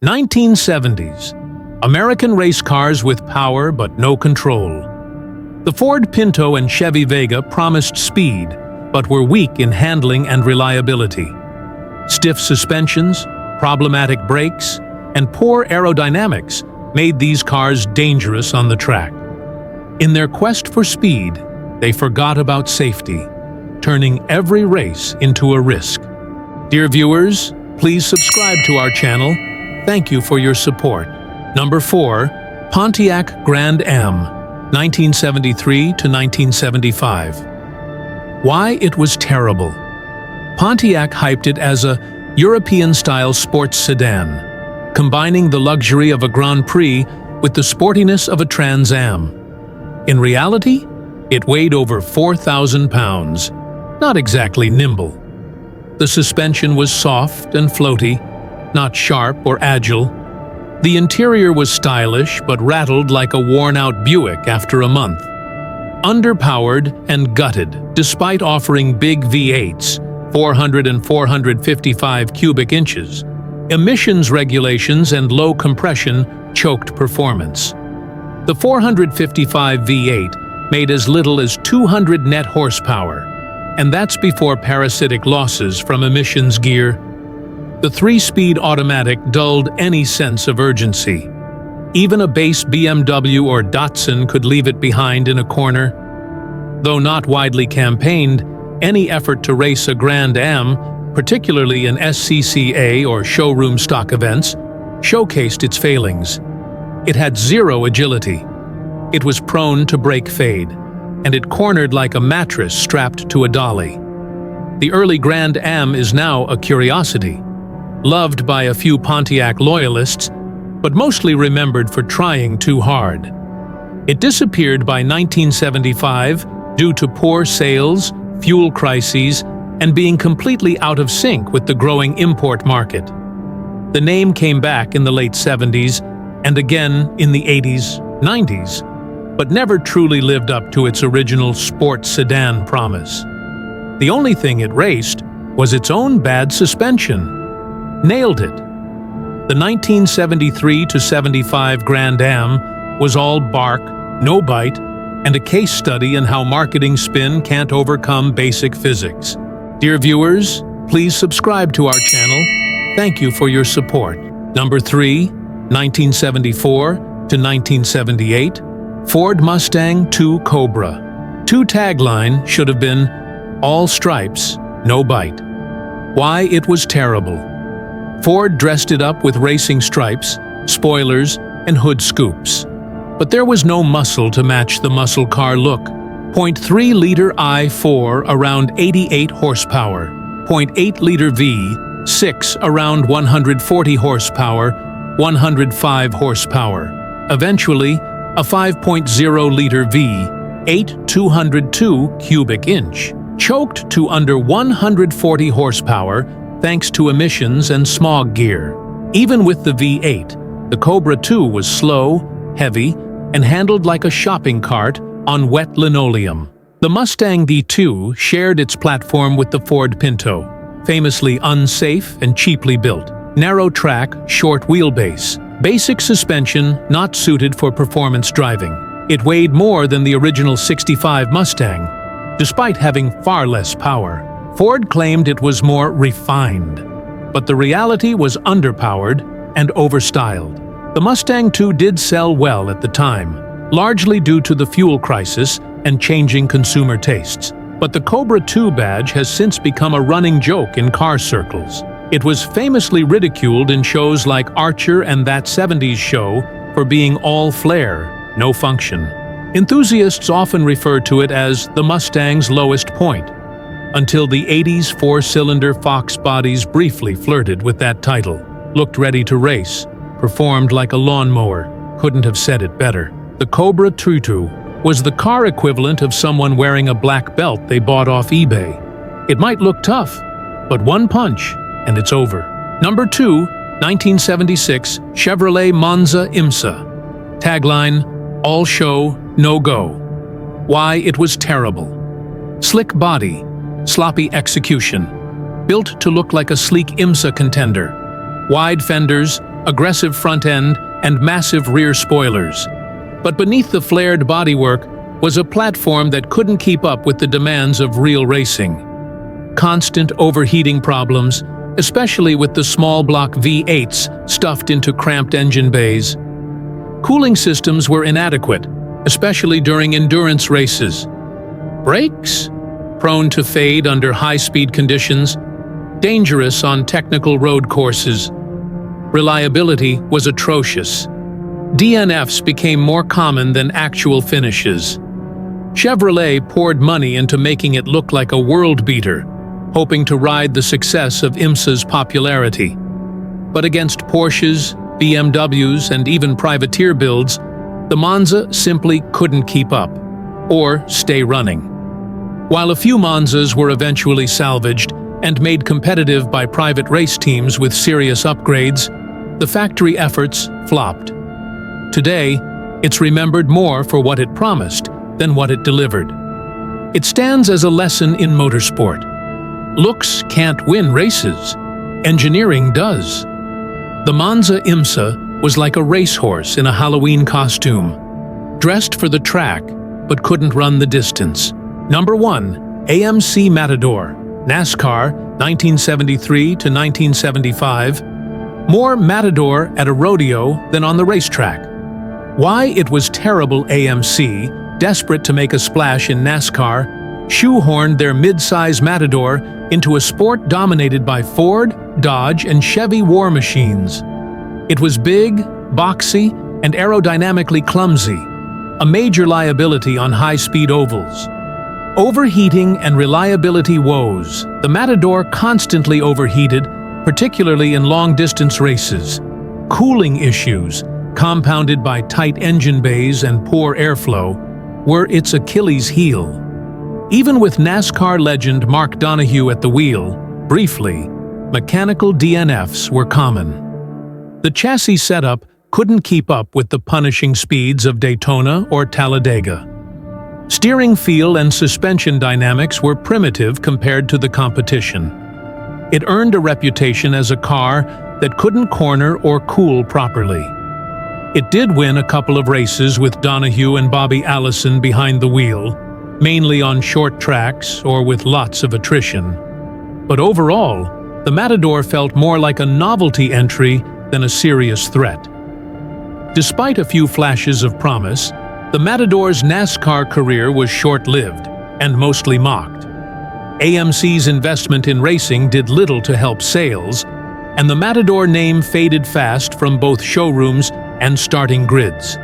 1970s. American race cars with power but no control. The Ford Pinto and Chevy Vega promised speed, but were weak in handling and reliability. Stiff suspensions, problematic brakes, and poor aerodynamics made these cars dangerous on the track. In their quest for speed, they forgot about safety, turning every race into a risk. Dear viewers, please subscribe to our channel. Thank you for your support. Number 4. Pontiac Grand Am, 1973 to 1975. Why it was terrible. Pontiac hyped it as a European-style sports sedan, combining the luxury of a Grand Prix with the sportiness of a Trans Am. In reality, it weighed over 4,000 pounds, not exactly nimble. The suspension was soft and floaty, not sharp or agile. The interior was stylish but rattled like a worn-out Buick after a month. Underpowered and gutted, despite offering big V8s, 400 and 455 cubic inches, emissions regulations and low compression choked performance. The 455 V8 made as little as 200 net horsepower, and that's before parasitic losses from emissions gear. The 3-speed automatic dulled any sense of urgency. Even a base BMW or Datsun could leave it behind in a corner. Though not widely campaigned, any effort to race a Grand Am, particularly in SCCA or showroom stock events, showcased its failings. It had zero agility. It was prone to brake fade, and it cornered like a mattress strapped to a dolly. The early Grand Am is now a curiosity, loved by a few Pontiac loyalists, but mostly remembered for trying too hard. It disappeared by 1975 due to poor sales, fuel crises, and being completely out of sync with the growing import market. The name came back in the late 70s and again in the 80s, 90s, but never truly lived up to its original sports sedan promise. The only thing it raced was its own bad suspension. Nailed it. The 1973 to 75 Grand Am was all bark, no bite, and a case study in how marketing spin can't overcome basic physics. Dear viewers, please subscribe to our channel. Thank you for your support. Number 3, 1974 to 1978, Ford Mustang II Cobra. Tagline should have been, all stripes, no bite. Why it was terrible. Ford dressed it up with racing stripes, spoilers, and hood scoops. But there was no muscle to match the muscle car look. 0.3-liter I4 around 88 horsepower, 0.8-liter V6 around 140 horsepower, 105 horsepower. Eventually, a 5.0-liter V8 202 cubic inch, choked to under 140 horsepower thanks to emissions and smog gear. Even with the V8, the Cobra II was slow, heavy, and handled like a shopping cart on wet linoleum. The Mustang D2 shared its platform with the Ford Pinto, famously unsafe and cheaply built. Narrow track, short wheelbase, basic suspension not suited for performance driving. It weighed more than the original 65 Mustang, despite having far less power. Ford claimed it was more refined, but the reality was underpowered and overstyled. The Mustang II did sell well at the time, largely due to the fuel crisis and changing consumer tastes. But the Cobra II badge has since become a running joke in car circles. It was famously ridiculed in shows like Archer and That 70s Show for being all flair, no function. Enthusiasts often refer to it as the Mustang's lowest point, until the 80s 4-cylinder Fox bodies briefly flirted with that title. Looked ready to race, performed like a lawnmower, couldn't have said it better. The Cobra II was the car equivalent of someone wearing a black belt they bought off eBay. It might look tough, but one punch, and it's over. Number 2, 1976 Chevrolet Monza IMSA. Tagline, all show, no go. Why it was terrible. Slick body, sloppy execution. Built to look like a sleek IMSA contender. Wide fenders, aggressive front end, and massive rear spoilers. But beneath the flared bodywork was a platform that couldn't keep up with the demands of real racing. Constant overheating problems, especially with the small block V8s stuffed into cramped engine bays. Cooling systems were inadequate, especially during endurance races. Brakes? Prone to fade under high-speed conditions, dangerous on technical road courses. Reliability was atrocious. DNFs became more common than actual finishes. Chevrolet poured money into making it look like a world beater, hoping to ride the success of IMSA's popularity. But against Porsches, BMWs, and even privateer builds, the Monza simply couldn't keep up, or stay running. While a few Monzas were eventually salvaged and made competitive by private race teams with serious upgrades, the factory efforts flopped. Today, it's remembered more for what it promised than what it delivered. It stands as a lesson in motorsport. Looks can't win races. Engineering does. The Monza IMSA was like a racehorse in a Halloween costume, dressed for the track but couldn't run the distance. Number 1. AMC Matador, NASCAR, 1973 to 1975. More Matador at a rodeo than on the racetrack. Why it was terrible AMC, desperate to make a splash in NASCAR, shoehorned their mid-size Matador into a sport dominated by Ford, Dodge, and Chevy war machines. It was big, boxy, and aerodynamically clumsy, a major liability on high-speed ovals. Overheating and reliability woes. The Matador constantly overheated, particularly in long-distance races. Cooling issues, compounded by tight engine bays and poor airflow, were its Achilles heel. Even with NASCAR legend Mark Donohue at the wheel, briefly, mechanical DNFs were common. The chassis setup couldn't keep up with the punishing speeds of Daytona or Talladega. Steering feel and suspension dynamics were primitive compared to the competition. It earned a reputation as a car that couldn't corner or cool properly. It did win a couple of races with Donohue and Bobby Allison behind the wheel, mainly on short tracks or with lots of attrition. But overall, the Matador felt more like a novelty entry than a serious threat. Despite a few flashes of promise, the Matador's NASCAR career was short-lived and mostly mocked. AMC's investment in racing did little to help sales, and the Matador name faded fast from both showrooms and starting grids.